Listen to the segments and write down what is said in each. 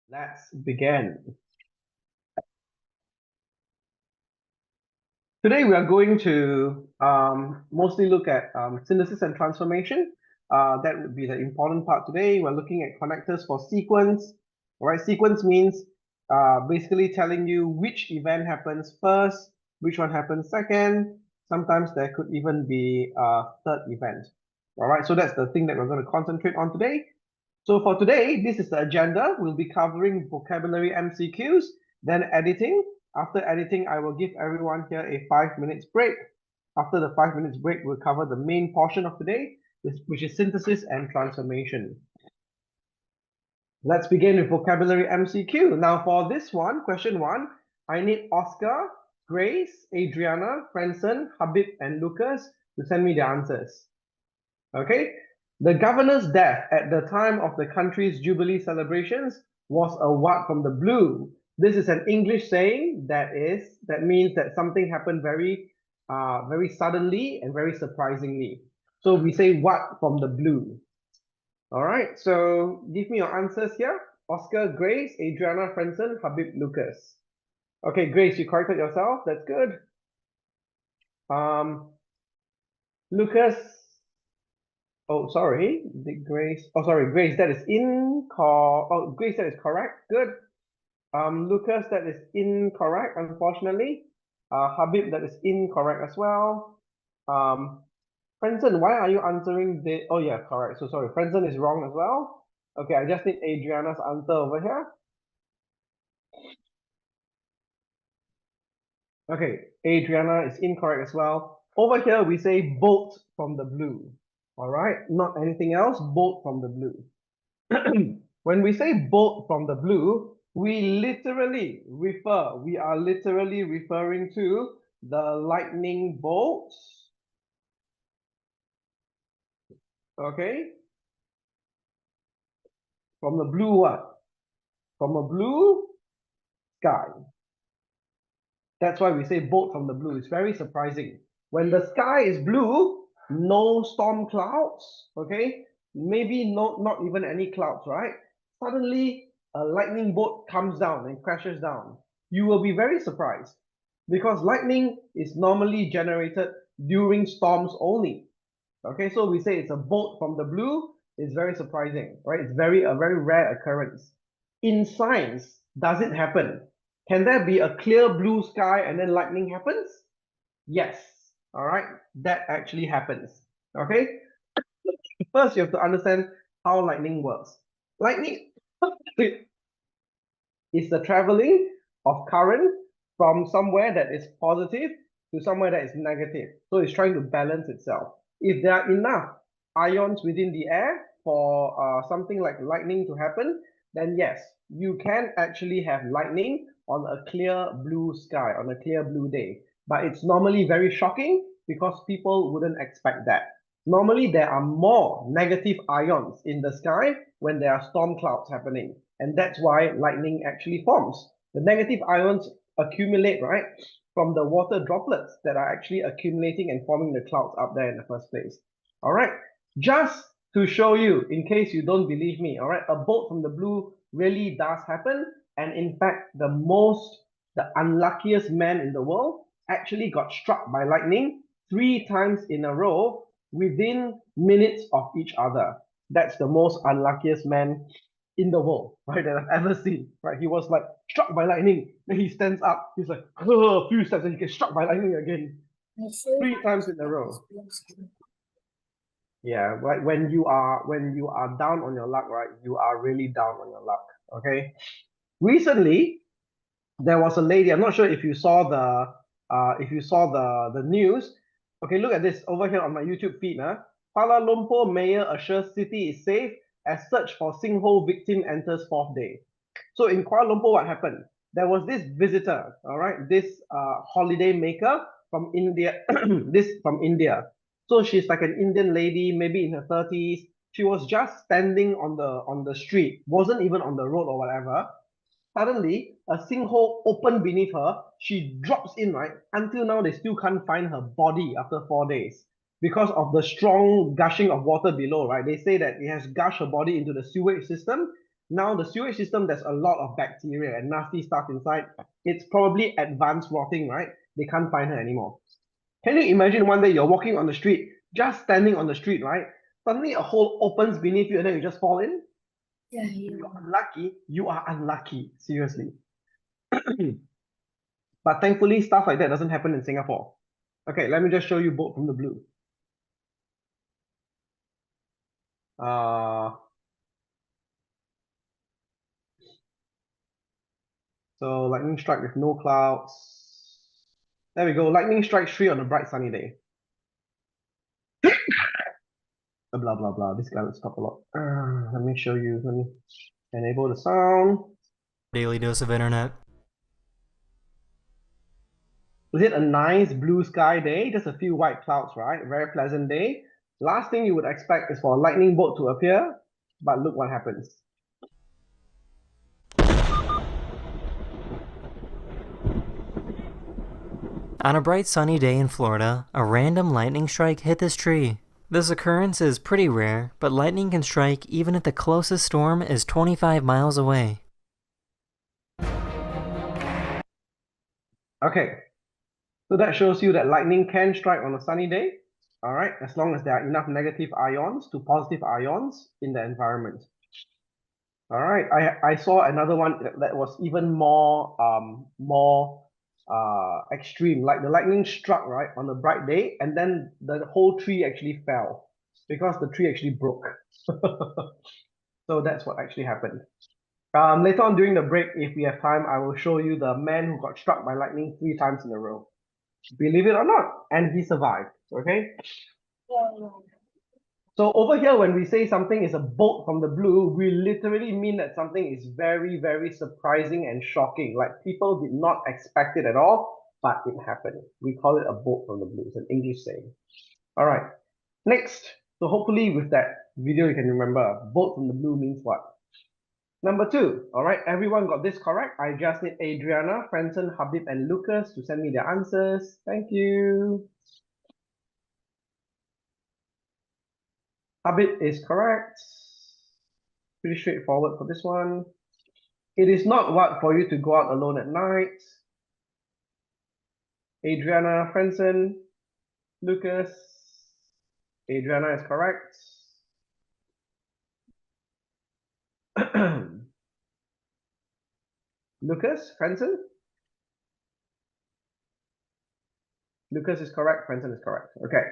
Let's begin. Today we are going to mostly look at synthesis and transformation. That would be the important part today. We're looking at connectors for sequence. All right, sequence means basically telling you which event happens first, which one happens second. Sometimes there could even be a third event. All right, so that's the thing that we're going to concentrate on today. So for today, this is the agenda. We'll be covering vocabulary MCQs, then editing. After editing, I will give everyone here a 5 minutes break. After the 5 minutes break, we'll cover the main portion of today, which is synthesis and transformation. Let's begin with vocabulary MCQ. Now for this one, question one, I need Oscar, Grace, Adriana, Franson, Habib, and Lucas to send me the answers. Okay, the governor's death at the time of the country's Jubilee celebrations was a what from the blue. This is an English saying that means that something happened very suddenly and very surprisingly. So we say what from the blue. All right, so give me your answers here. Oscar, Grace, Adriana, Franson, Habib, Lucas. Okay, Grace, you corrected yourself. That's good. Lucas. Oh, sorry, Grace. Oh, sorry, Grace. That is Grace, that is correct. Good. Lucas, that is incorrect, unfortunately. Habib, that is incorrect as well. Franson, why are you answering the? Oh yeah, correct. So sorry, Franson is wrong as well. Okay, I just need Adriana's answer over here. Okay, Adriana is incorrect as well. Over here, we say bolt from the blue. All right, not anything else, bolt from the blue. When we say bolt from the blue, we are literally referring to the lightning bolts. Okay? From the blue what? From a blue sky. That's why we say bolt from the blue. It's very surprising. When the sky is blue, no storm clouds, okay? Maybe not even any clouds, right? Suddenly, a lightning bolt comes down and crashes down. You will be very surprised because lightning is normally generated during storms only. Okay, so we say it's a bolt from the blue. It's very surprising, right? It's a very rare occurrence. In science, does it happen? Can there be a clear blue sky and then lightning happens? Yes. All right, that actually happens. Okay, first you have to understand how lightning works. Lightning is the traveling of current from somewhere that is positive to somewhere that is negative. So it's trying to balance itself. If there are enough ions within the air for something like lightning to happen, then yes, you can actually have lightning on a clear blue sky, on a clear blue day. But it's normally very shocking because people wouldn't expect that. Normally, there are more negative ions in the sky when there are storm clouds happening. And that's why lightning actually forms. The negative ions accumulate, right, from the water droplets that are actually accumulating and forming the clouds up there in the first place. All right, just to show you, in case you don't believe me, all right, a bolt from the blue really does happen. And in fact, the unluckiest man in the world actually got struck by lightning 3 times in a row within minutes of each other. That's the most unluckiest man in the world, right, that I've ever seen. Right, he was like struck by lightning. Then he stands up. He's like, a few steps, and he gets struck by lightning again, 3 times in a row. Yeah, right. When you are down on your luck, right, you are really down on your luck. Okay. Recently, there was a lady. I'm not sure if you saw the news. Okay, look at this over here on my YouTube feed. Kuala Lumpur mayor assures city is safe as search for sinkhole victim enters 4th day. So in Kuala Lumpur, what happened? There was this visitor, all right, this holiday maker from India, from India. So she's like an Indian lady, maybe in her 30s. She was just standing on the street, wasn't even on the road or whatever. Suddenly, a sinkhole opened beneath her. She drops in, right? Until now, they still can't find her body after 4 days because of the strong gushing of water below, right? They say that it has gushed her body into the sewage system. Now the sewage system, there's a lot of bacteria and nasty stuff inside. It's probably advanced rotting, right? They can't find her anymore. Can you imagine one day you're walking on the street, just standing on the street, right? Suddenly a hole opens beneath you and then you just fall in? Yeah, You're unlucky. You are unlucky. Seriously. But thankfully, stuff like that doesn't happen in Singapore. Okay, let me just show you boat from the blue. So lightning strike with no clouds. There we go. Lightning strikes 3 on a bright sunny day. Blah blah blah. This guy would stop a lot. Let me show you. Let me enable the sound. Daily dose of internet. Was it a nice blue sky day? Just a few white clouds, right? Very pleasant day. Last thing you would expect is for a lightning bolt to appear, but look what happens. On a bright sunny day in Florida, a random lightning strike hit this tree. This occurrence is pretty rare, but lightning can strike even if the closest storm is 25 miles away. Okay, so that shows you that lightning can strike on a sunny day, all right, as long as there are enough negative ions to positive ions in the environment. All right, I saw another one that was even more extreme. Like the lightning struck right on a bright day, and then the whole tree actually fell because the tree actually broke. So that's what actually happened. Later on during the break, if we have time, I will show you the man who got struck by lightning 3 times in a row. Believe it or not, and he survived. Okay. yeah. So over here, when we say something is a bolt from the blue, we literally mean that something is very, very surprising and shocking. Like people did not expect it at all, but it happened. We call it a bolt from the blue. It's an English saying. All right. Next. So hopefully with that video, you can remember bolt from the blue means what? Number 2. All right. Everyone got this correct. I just need Adriana, Franson, Habib, and Lucas to send me their answers. Thank you. Habib is correct. Pretty straightforward for this one. It is not what for you to go out alone at night. Adriana Frenson, Lucas. Adriana is correct. Lucas, Frenson. Lucas is correct. Frenson is correct. Okay.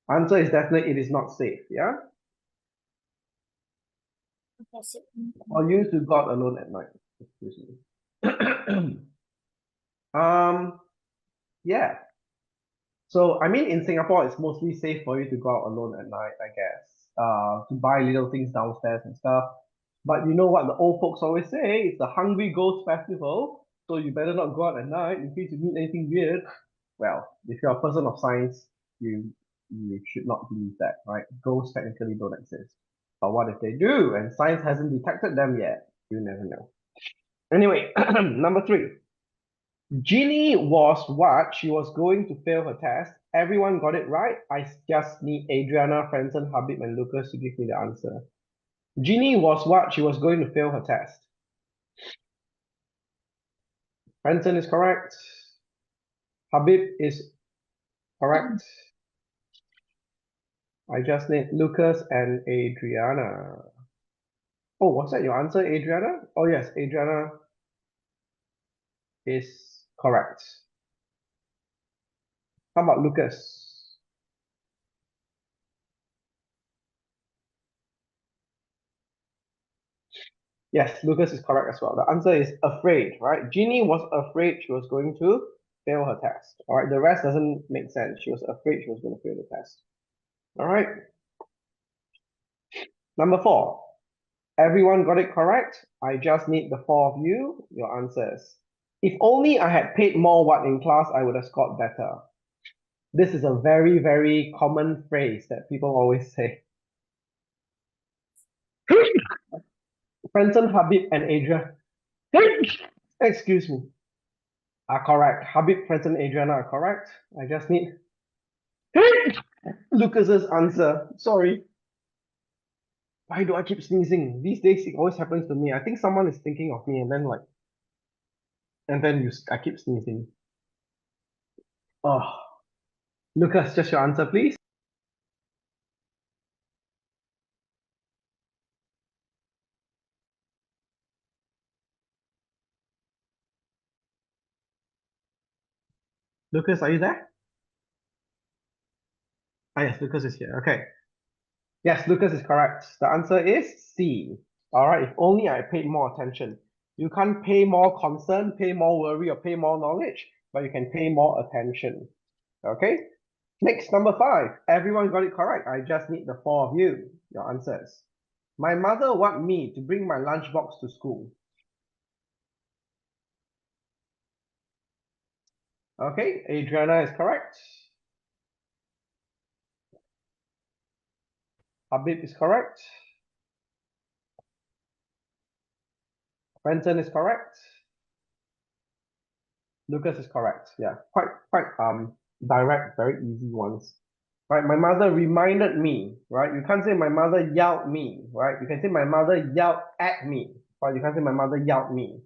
Answer is definitely it is not safe. Yeah. Or you to go out alone at night. Excuse me. Yeah. So I mean, in Singapore, it's mostly safe for you to go out alone at night, I guess. To buy little things downstairs and stuff. But you know what the old folks always say? It's the Hungry Ghost Festival, so you better not go out at night in case you meet anything weird. Well, if you're a person of science, you should not believe that, right? Ghosts technically don't exist. But what if they do? And science hasn't detected them yet. You never know. Anyway, number 3. Ginny was what? She was going to fail her test. Everyone got it right. I just need Adriana, Franson, Habib, and Lucas to give me the answer. Ginny was what? She was going to fail her test. Franson is correct. Habib is correct. I just need Lucas and Adriana. Oh, was that your answer, Adriana? Oh, yes, Adriana is correct. How about Lucas? Yes, Lucas is correct as well. The answer is afraid, right? Ginny was afraid she was going to fail her test. All right, the rest doesn't make sense. She was afraid she was going to fail the test. All right. Number 4. Everyone got it correct. I just need the 4 of you, your answers. If only I had paid more what in class, I would have scored better. This is a very, very common phrase that people always say. Frenton, Habib, and Adrian, excuse me, are correct. Habib, Frenton, Adriana are correct. I just need Lucas's answer. Sorry. Why do I keep sneezing? These days it always happens to me. I think someone is thinking of me, and then I keep sneezing. Oh, Lucas, just your answer, please. Lucas, are you there? Ah, yes, Lucas is here. Okay. Yes, Lucas is correct. The answer is C. All right, if only I paid more attention. You can't pay more concern, pay more worry, or pay more knowledge, but you can pay more attention. Okay? Next, number 5. Everyone got it correct. I just need the 4 of you, your answers. My mother want me to bring my lunchbox to school. Okay, Adriana is correct. Habib is correct. Brenton is correct. Lucas is correct. Yeah, quite direct, very easy ones. Right, my mother reminded me, right? You can't say my mother yelled me, right? You can say my mother yelled at me, but you can't say my mother yelled me.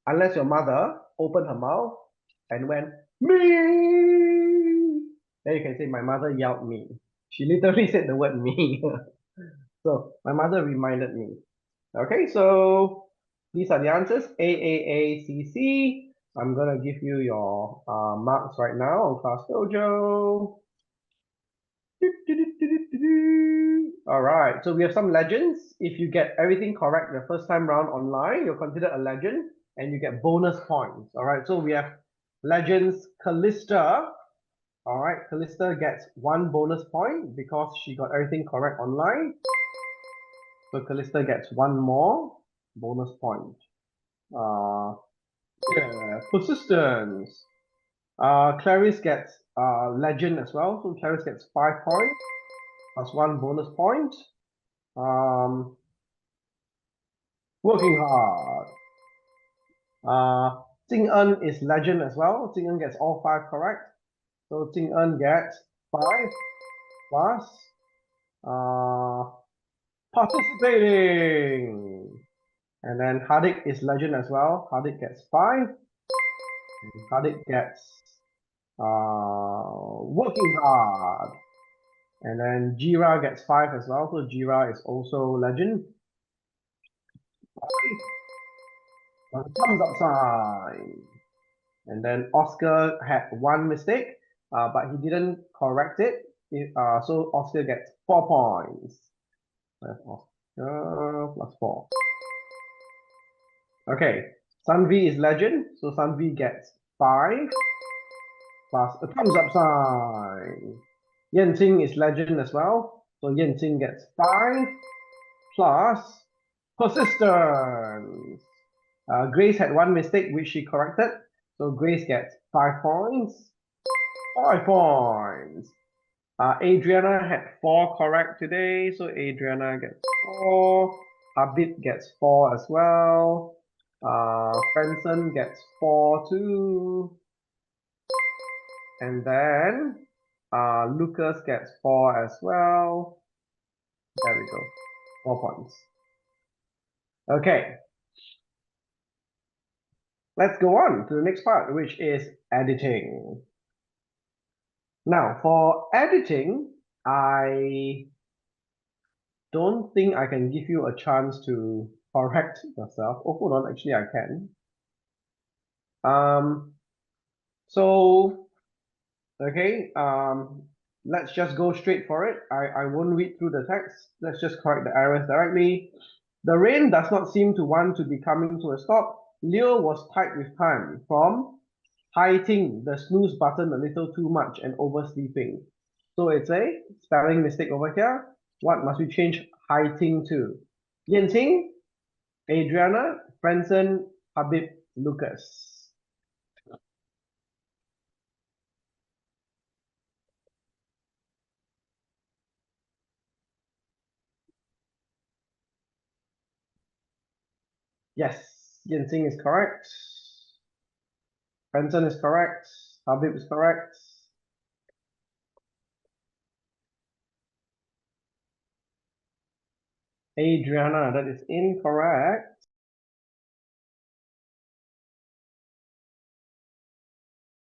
Unless your mother opened her mouth and went, me. Then you can say my mother yelled me. She literally said the word me. So my mother reminded me. Okay, so these are the answers. A, I'm gonna give you your marks right now on Class Dojo. All right, so we have some legends. If you get everything correct the first time round online, you're considered a legend and you get bonus points. All right, so we have legends Callista. All right, Callista gets 1 bonus point because she got everything correct online. So Callista gets 1 more bonus point. Yeah, persistence. Clarice gets legend as well. So Clarice gets 5 points plus 1 bonus point. Working hard. Jing En is legend as well. Jing En gets all 5 correct. So Jing En gets 5 plus participating. And then Hardik is legend as well. Hardik gets 5. And Hardik gets working hard. And then Jira gets 5 as well. So Jira is also legend. Thumbs up sign. And then Oscar had 1 mistake, but he didn't correct it. So Oscar gets 4 points. Oscar plus 4. Okay, Sanvi is legend, so Sanvi gets 5 plus a thumbs up sign. Yenting is legend as well, so Yenting gets 5 plus persistence. Grace had 1 mistake which she corrected, so Grace gets 5 points. 5 points. Adriana had 4 correct today, so Adriana gets 4. Habib gets 4 as well. Benson gets 4 too. And then Lucas gets 4 as well. There we go. 4 points. Okay. Let's go on to the next part, which is editing. Now, for editing, I don't think I can give you a chance to correct yourself. Oh, hold on, actually I can. So, okay, let's just go straight for it. I won't read through the text. Let's just correct the errors directly. The rain does not seem to want to be coming to a stop. Leo was tight with time from hitting the snooze button a little too much and oversleeping. So it's a spelling mistake over here. What must we change hitting to? Yenting, Adriana, Franson, Habib, Lucas. Yes, Yenting is correct. Franson is correct. Habib is correct. Adriana, that is incorrect.